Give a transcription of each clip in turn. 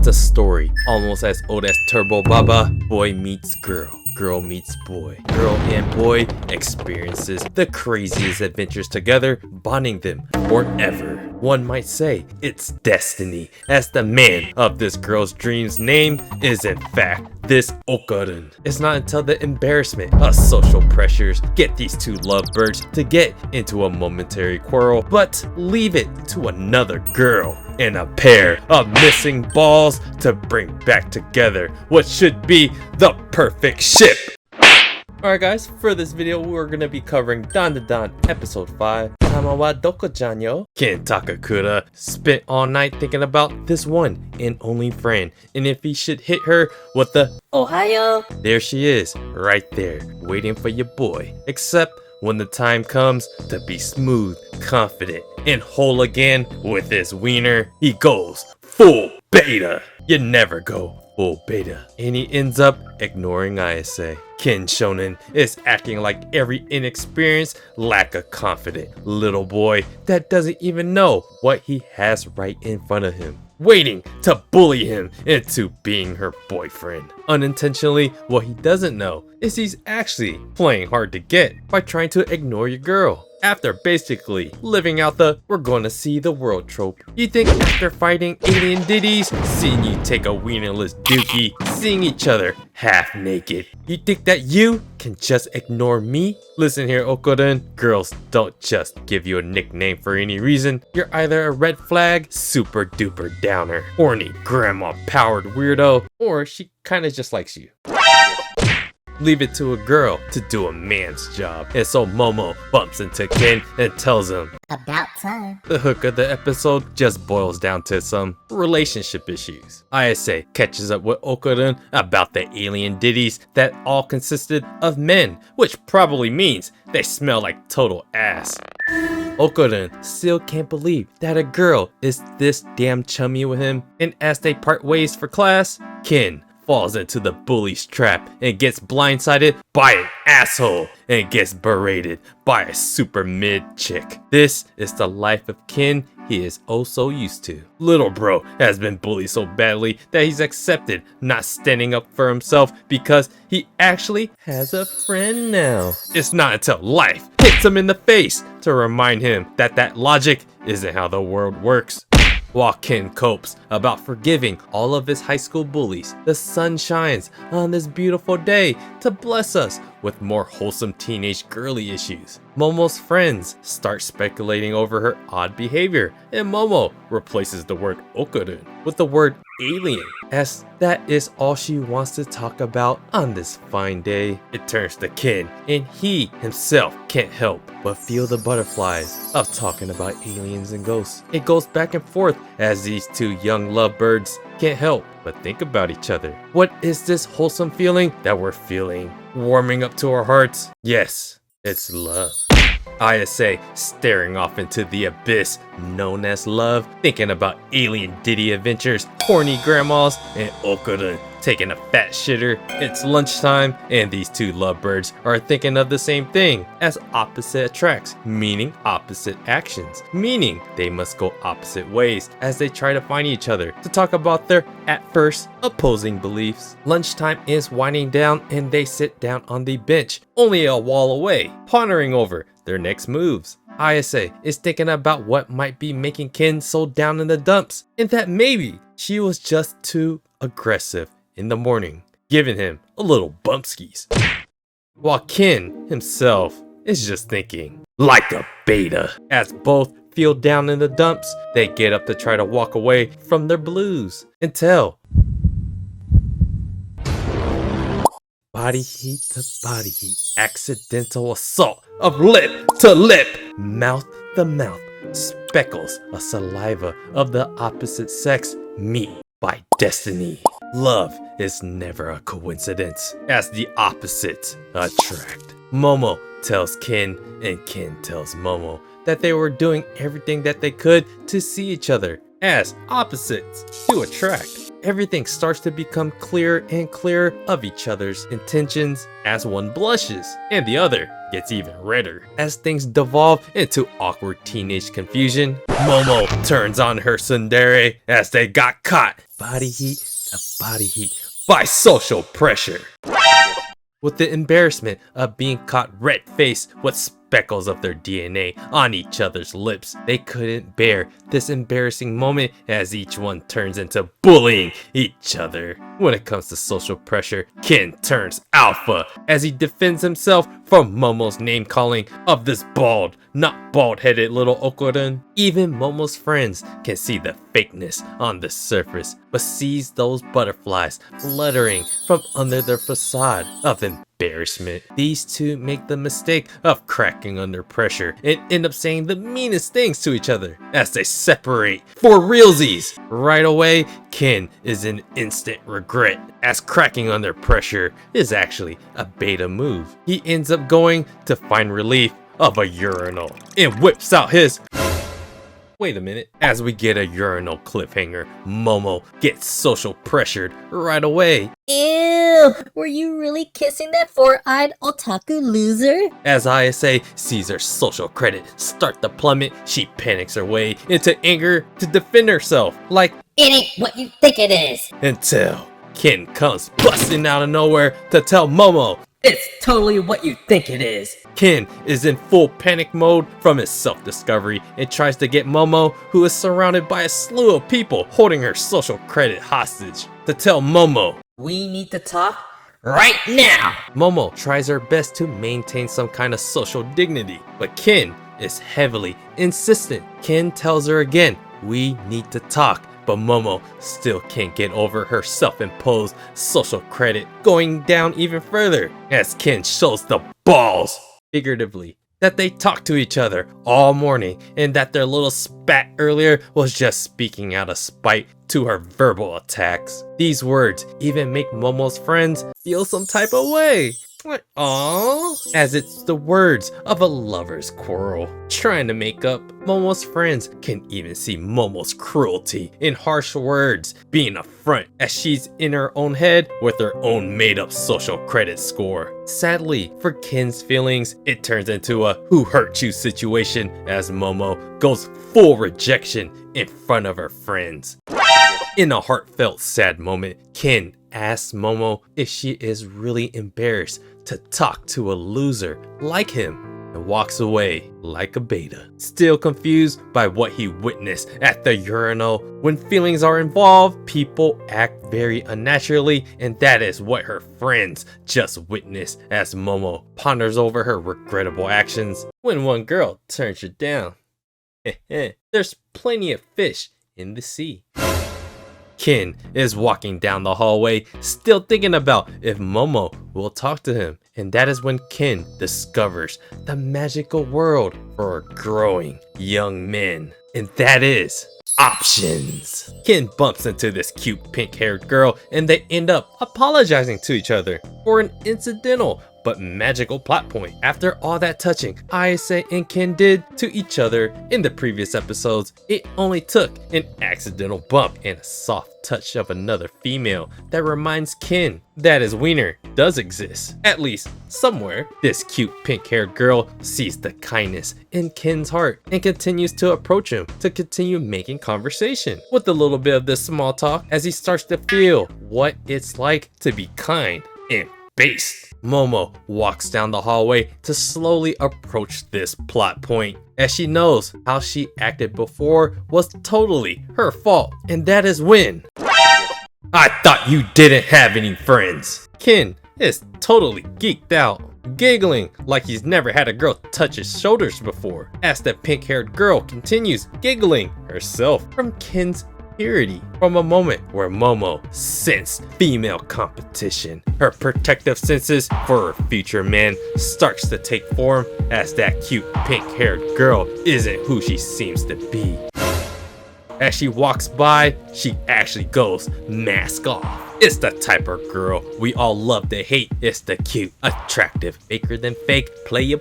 It's a story almost as old as Turbo Baba. Boy meets girl. Girl meets boy. Girl and boy experiences the craziest adventures together, bonding them forever. One might say it's destiny, as the man of this girl's dreams name is in fact this Okarun. It's not until the embarrassment of social pressures get these two lovebirds to get into a momentary quarrel, but leave it to another girl and a pair of missing balls to bring back together what should be the perfect ship. Alright guys, for this video we're gonna be covering Dandadan episode 5, Tama wa doko-chan yo? Ken Takakura spent all night thinking about this one and only friend, and if he should hit her with the Ohayo. There she is, right there, waiting for your boy. Except when the time comes to be smooth, confident, and whole again with his wiener, he goes full beta. You never go full beta. And he ends up ignoring Ayase. Ken Shonen is acting like every inexperienced, lack of confident little boy that doesn't even know what he has right in front of him, waiting to bully him into being her boyfriend. Unintentionally, what he doesn't know is he's actually playing hard to get by trying to ignore your girl. After basically living out the "we're gonna see the world" trope. You think after fighting alien ditties, seeing you take a wienerless dookie, seeing each other half naked, you think that you can just ignore me? Listen here, Okarun, girls don't just give you a nickname for any reason. You're either a red flag, super duper downer, horny grandma powered weirdo, or she kinda just likes you. Leave it to a girl to do a man's job. And so Momo bumps into Ken and tells him, "About time." The hook of the episode just boils down to some relationship issues. Ayase catches up with Okarun about the alien ditties that all consisted of men, which probably means they smell like total ass. Okarun still can't believe that a girl is this damn chummy with him, and as they part ways for class, Ken falls into the bully's trap and gets blindsided by an asshole and gets berated by a super mid chick. This is the life of Ken he is oh so used to. Little bro has been bullied so badly that he's accepted not standing up for himself because he actually has a friend now. It's not until life hits him in the face to remind him that that logic isn't how the world works. While Ken copes about forgiving all of his high school bullies, the sun shines on this beautiful day to bless us with more wholesome teenage girly issues. Momo's friends start speculating over her odd behavior, and Momo replaces the word Okarun with the word alien, as that is all she wants to talk about on this fine day. It turns to Ken, and he himself can't help but feel the butterflies of talking about aliens and ghosts. It goes back and forth as these two young lovebirds can't help but think about each other. What is this wholesome feeling that we're feeling warming up to our hearts? Yes, it's love. Ayase staring off into the abyss known as love, thinking about alien ditty adventures, horny grandmas, and Okarun taking a fat shitter. It's lunchtime, and these two lovebirds are thinking of the same thing, as opposite attracts, meaning opposite actions, meaning they must go opposite ways as they try to find each other to talk about their, at first, opposing beliefs. Lunchtime is winding down, and they sit down on the bench, only a wall away, pondering over their next moves. Ayase is thinking about what might be making Ken so down in the dumps, and that maybe she was just too aggressive in the morning, giving him a little bumpskis. While Ken himself is just thinking, like a beta. As both feel down in the dumps, they get up to try to walk away from their blues until body heat to body heat, accidental assault of lip to lip, mouth to mouth, speckles of saliva of the opposite sex meet by destiny. Love is never a coincidence, as the opposites attract. Momo tells Ken, and Ken tells Momo that they were doing everything that they could to see each other, as opposites do attract. Everything starts to become clearer and clearer of each other's intentions as one blushes and the other gets even redder. As things devolve into awkward teenage confusion, Momo turns on her tsundere as they got caught the body heat by social pressure. With the embarrassment of being caught red-faced with speckles of their DNA on each other's lips, they couldn't bear this embarrassing moment as each one turns into bullying each other. When it comes to social pressure, Ken turns alpha as he defends himself from Momo's name-calling of this bald, not bald-headed little Okorin. Even Momo's friends can see the fakeness on the surface, but sees those butterflies fluttering from under their facade of embarrassment. These two make the mistake of cracking under pressure and end up saying the meanest things to each other as they separate for realsies. Right away, Ken is in instant regret as cracking under pressure is actually a beta move. He ends up going to find relief of a urinal and whips out his... Wait a minute. As we get a urinal cliffhanger, Momo gets social pressured right away. Ew, were you really kissing that four-eyed otaku loser? As Ayase sees her social credit start to plummet, she panics her way into anger to defend herself, like, It ain't what you think it is. until Ken comes busting out of nowhere to tell Momo It's totally what you think it is. Ken is in full panic mode from his self-discovery and tries to get Momo, who is surrounded by a slew of people holding her social credit hostage, to tell Momo. We need to talk right now. Momo tries her best to maintain some kind of social dignity, but Ken is heavily insistent. Ken tells her again, we need to talk, but Momo still can't get over her self-imposed social credit going down even further as Ken shows the balls, figuratively, that they talk to each other all morning and that their little spat earlier was just speaking out of spite to her verbal attacks. These words even make Momo's friends feel some type of way. Like, aww, as it's the words of a lover's quarrel. Trying to make up, Momo's friends can even see Momo's cruelty in harsh words being a front as she's in her own head with her own made-up social credit score. Sadly, for Ken's feelings, it turns into a who hurt you situation as Momo goes full rejection in front of her friends. In a heartfelt sad moment, Ken asks Momo if she is really embarrassed to talk to a loser like him and walks away like a beta. Still confused by what he witnessed at the urinal. When feelings are involved, people act very unnaturally, and that is what her friends just witnessed as Momo ponders over her regrettable actions. When one girl turns you down, there's plenty of fish in the sea. Ken is walking down the hallway, still thinking about if Momo will talk to him. And that is when Ken discovers the magical world for growing young men. And that is options. Ken bumps into this cute pink-haired girl and they end up apologizing to each other for an incidental but magical plot point. After all that touching Ayase and Ken did to each other in the previous episodes, it only took an accidental bump and a soft touch of another female that reminds Ken that his wiener does exist, at least somewhere. This cute pink-haired girl sees the kindness in Ken's heart and continues to approach him to continue making conversation with a little bit of this small talk as he starts to feel what it's like to be kind and based. Momo walks down the hallway to slowly approach this plot point, as she knows how she acted before was totally her fault, and that is when I thought you didn't have any friends. Ken is totally geeked out, giggling like he's never had a girl touch his shoulders before, as the pink-haired girl continues giggling herself from Ken's purity. From a moment where Momo sensed female competition, her protective senses for her future man starts to take form as that cute pink-haired girl isn't who she seems to be. As she walks by, she actually goes mask off. It's the type of girl we all love to hate. It's the cute, attractive, faker than fake, player,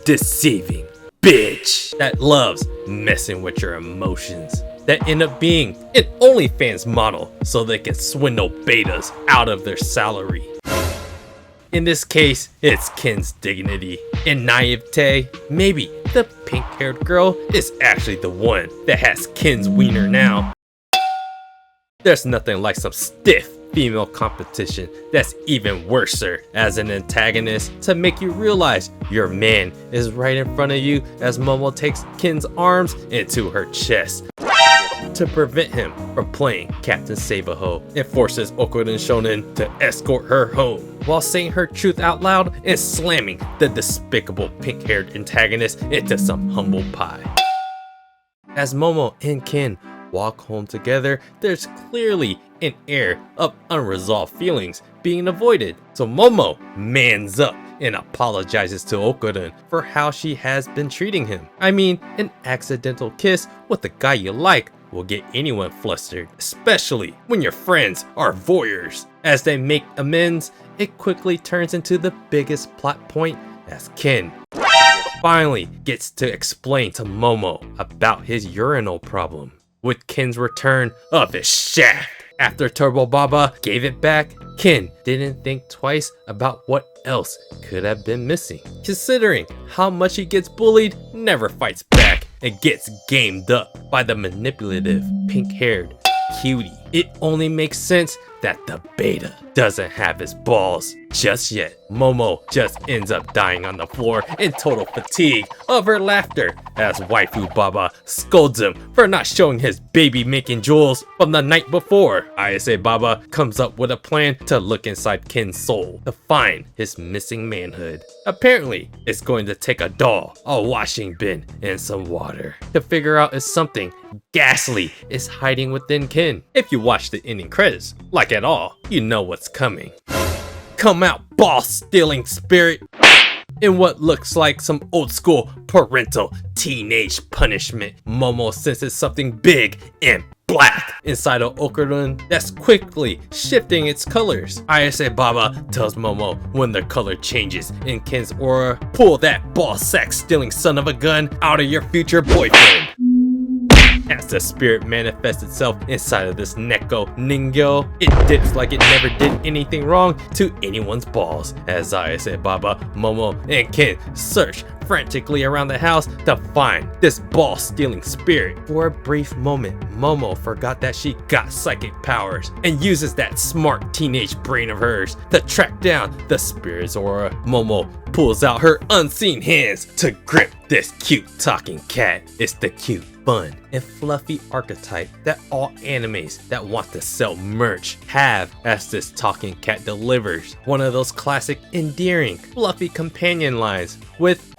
deceiving bitch that loves messing with your emotions, that end up being an OnlyFans model so they can swindle betas out of their salary. In this case, it's Ken's dignity and naivete. Maybe the pink-haired girl is actually the one that has Ken's wiener now. There's nothing like some stiff female competition that's even worser as an antagonist to make you realize your man is right in front of you as Momo takes Kin's arms into her chest to prevent him from playing Captain Savaho and forces Okurin Shonen to escort her home while saying her truth out loud and slamming the despicable pink-haired antagonist into some humble pie. As Momo and Kin walk home together, there's clearly an air of unresolved feelings being avoided. So Momo mans up and apologizes to Okurin for how she has been treating him. I mean, an accidental kiss with the guy you like will get anyone flustered, especially when your friends are voyeurs. As they make amends, it quickly turns into the biggest plot point as Kin finally gets to explain to Momo about his urinal problem. With Kin's return of his shaft after Turbo Baba gave it back, Kin didn't think twice about what else could have been missing. Considering how much he gets bullied, never fights back, and gets gamed up by the manipulative pink-haired cutie, it only makes sense that the beta doesn't have his balls just yet. Momo just ends up dying on the floor in total fatigue of her laughter as Waifu Baba scolds him for not showing his baby making jewels from the night before. Ayase Baba comes up with a plan to look inside Kin's soul to find his missing manhood. Apparently, it's going to take a doll, a washing bin, and some water to figure out if something ghastly is hiding within Kin. If you watch the ending credits, like at all, you know what's coming. Come out, ball-stealing spirit! In what looks like some old school parental teenage punishment, Momo senses something big and black inside of Okurin that's quickly shifting its colors. Ayase Baba tells Momo when the color changes in Kin's aura, pull that ball sack stealing son of a gun out of your future boyfriend. As the spirit manifests itself inside of this Neko Ningyo, it dips like it never did anything wrong to anyone's balls. As Ayase Baba, Momo, and Kin search frantically around the house to find this ball-stealing spirit. For a brief moment, Momo forgot that she got psychic powers and uses that smart teenage brain of hers to track down the spirit's aura. Momo pulls out her unseen hands to grip this cute talking cat. It's the cute, fun, and fluffy archetype that all animes that want to sell merch have, as this talking cat delivers one of those classic, endearing, fluffy companion lines with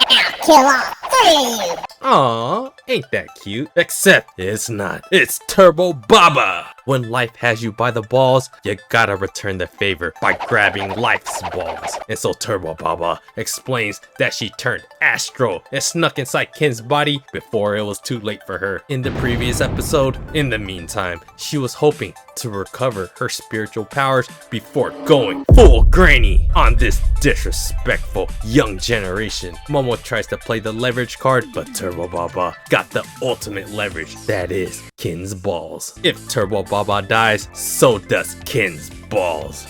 Kill all 3 of you! "Aw, ain't that cute?" Except it's not. It's Turbo Baba! When life has you by the balls, you gotta return the favor by grabbing life's balls. And so Turbo Baba explains that she turned astral and snuck inside Kin's body before it was too late for her in the previous episode. In the meantime, she was hoping to recover her spiritual powers before going full granny on this disrespectful young generation. Momo tries to play the leverage card, but Turbo Baba got the ultimate leverage, that is Kin's balls. If Turbo Baba dies, so does Kin's balls.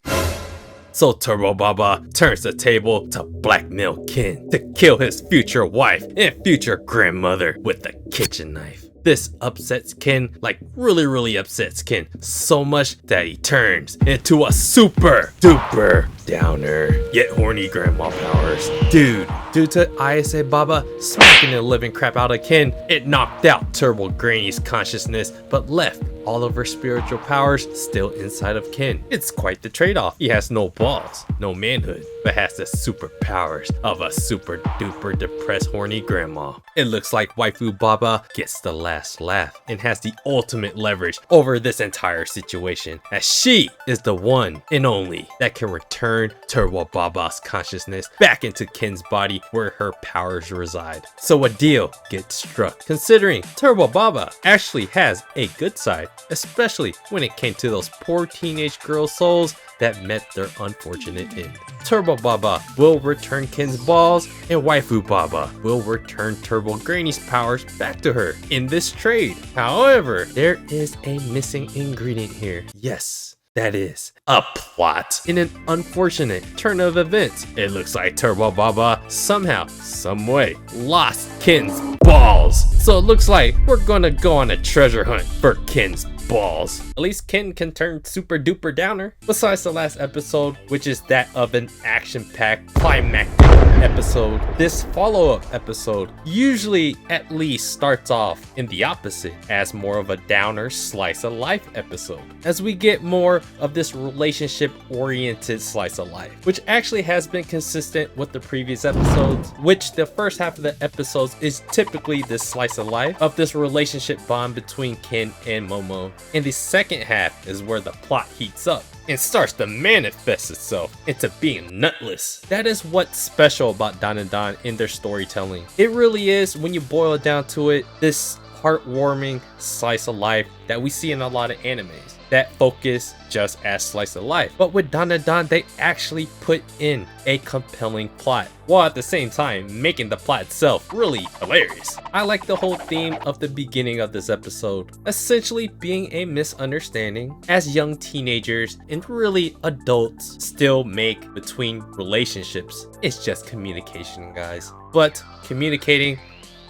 So Turbo Baba turns the table to blackmail Kin to kill his future wife and future grandmother with a kitchen knife. This upsets Kin, like really upsets Kin, so much that he turns into a super duper downer, yet horny grandma powers. Dude, due to Ayase Baba smacking the living crap out of Kin, it knocked out Turbo Granny's consciousness, but left all of her spiritual powers still inside of Kin. It's quite the trade-off. He has no balls, no manhood, but has the superpowers of a super duper depressed horny grandma. It looks like Waifu Baba gets the last laugh and has the ultimate leverage over this entire situation, as she is the one and only that can return Turbo Baba's consciousness back into Kin's body where her powers reside. So a deal gets struck, considering Turbo Baba actually has a good side, especially when it came to those poor teenage girl souls that met their unfortunate end. Turbo Baba will return Kin's balls, and Waifu Baba will return Turbo Granny's powers back to her in this trade. However, there is a missing ingredient here. Yes, that is a plot. In an unfortunate turn of events, it looks like Turbo Baba somehow, someway, lost Kin's balls. So it looks like we're gonna go on a treasure hunt for Kin's balls. At least Ken can turn super duper downer. Besides the last episode, which is that of an action-packed climactic episode, this follow-up episode usually at least starts off in the opposite as more of a downer slice of life episode, as we get more of this relationship oriented slice of life, which actually has been consistent with the previous episodes, which the first half of the episodes is typically this slice of life of this relationship bond between Ken and Momo, and the second half is where the plot heats up and starts to manifest itself into being nutless. That is what's special about Dandadan in their storytelling. It really is, when you boil it down to it, this heartwarming slice of life that we see in a lot of animes that focus just as slice of life. But with Dandadan, they actually put in a compelling plot, while at the same time making the plot itself really hilarious. I like the whole theme of the beginning of this episode, essentially being a misunderstanding as young teenagers and really adults still make between relationships. It's just communication, guys. But communicating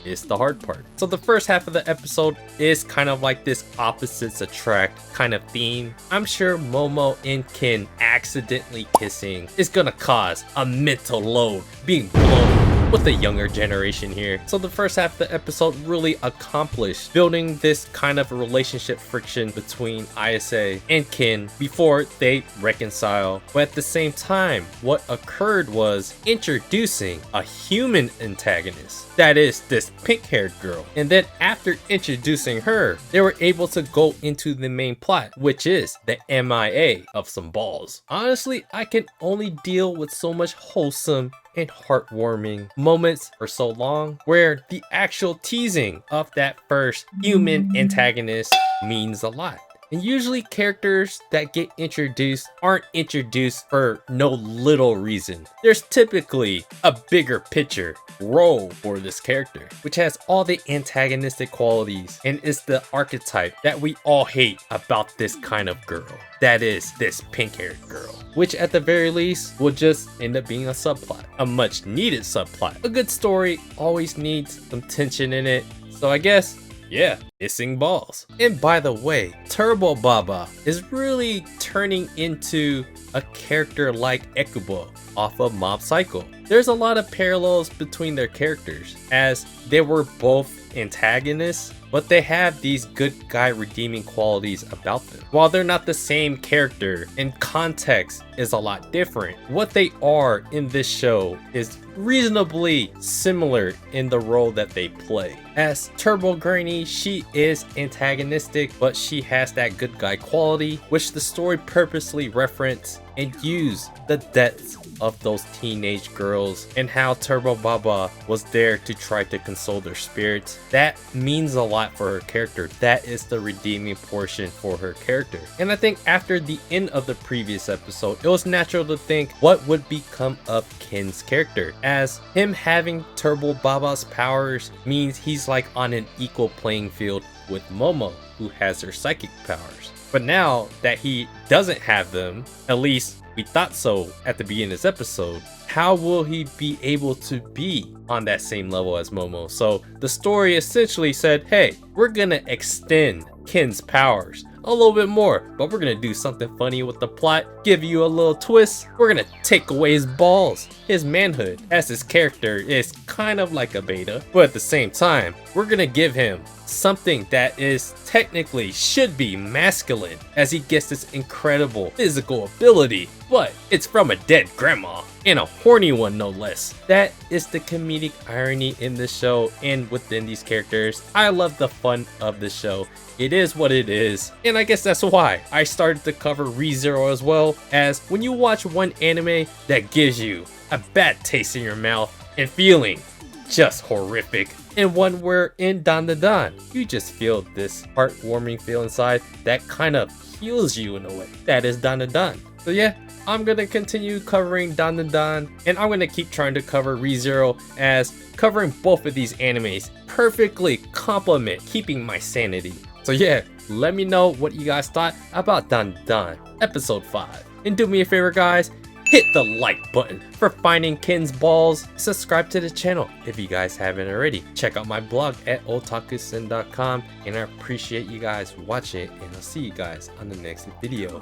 is the hard part. So the first half of the episode is kind of like this opposites attract kind of theme. I'm sure Momo and Ken accidentally kissing is gonna cause a mental load being blown with the younger generation here. So the first half of the episode really accomplished building this kind of relationship friction between Ayase and Ken before they reconcile. But at the same time, what occurred was introducing a human antagonist, that is this pink-haired girl. And then after introducing her, they were able to go into the main plot, which is the MIA of some balls. Honestly, I can only deal with so much wholesome and heartwarming moments for so long, where the actual teasing of that first human antagonist means a lot. And usually characters that get introduced aren't introduced for no little reason. There's typically a bigger picture role for this character, which has all the antagonistic qualities and is the archetype that we all hate about this kind of girl. That is this pink-haired girl, which at the very least will just end up being a subplot, a much needed subplot. A good story always needs some tension in it, so I guess, yeah, missing balls. And by the way, Turbo Baba is really turning into a character like Ekubo off of Mob Psycho. There's a lot of parallels between their characters, as they were both antagonists, but they have these good guy redeeming qualities about them. While they're not the same character and context is a lot different, what they are in this show is reasonably similar in the role that they play. As Turbo Granny, she is antagonistic, but she has that good guy quality, which the story purposely referenced and used the depths of those teenage girls and how Turbo Baba was there to try to console their spirits. That means a lot for her character. That is the redeeming portion for her character. And I think after the end of the previous episode, it was natural to think what would become of Ken's character, as him having Turbo Baba's powers means he's like on an equal playing field with Momo, who has her psychic powers. But now that he doesn't have them, at least we thought so at the beginning of this episode, how will he be able to be on that same level as Momo? So the story essentially said, hey, we're gonna extend Ken's powers a little bit more, but we're gonna do something funny with the plot, give you a little twist. We're gonna take away his balls, his manhood, as his character is kind of like a beta, but at the same time, we're gonna give him something that is technically should be masculine, as he gets this incredible physical ability, but it's from a dead grandma, and a horny one no less. That is the comedic irony in this show and within these characters. I love the fun of the show. It is what it is, and I guess that's why I started to cover ReZero as well, as when you watch one anime that gives you a bad taste in your mouth and feeling just horrific, and one where in Dandadan you just feel this heartwarming feel inside that kind of heals you in a way. That is Dandadan. So yeah, I'm gonna continue covering Dandadan, and I'm gonna keep trying to cover ReZero, as covering both of these animes perfectly complement keeping my sanity. So yeah, let me know what you guys thought about Dandadan episode 5. And do me a favor guys, hit the like button for finding Ken's balls. Subscribe to the channel if you guys haven't already. Check out my blog at otakusen.com, and I appreciate you guys watching, and I'll see you guys on the next video.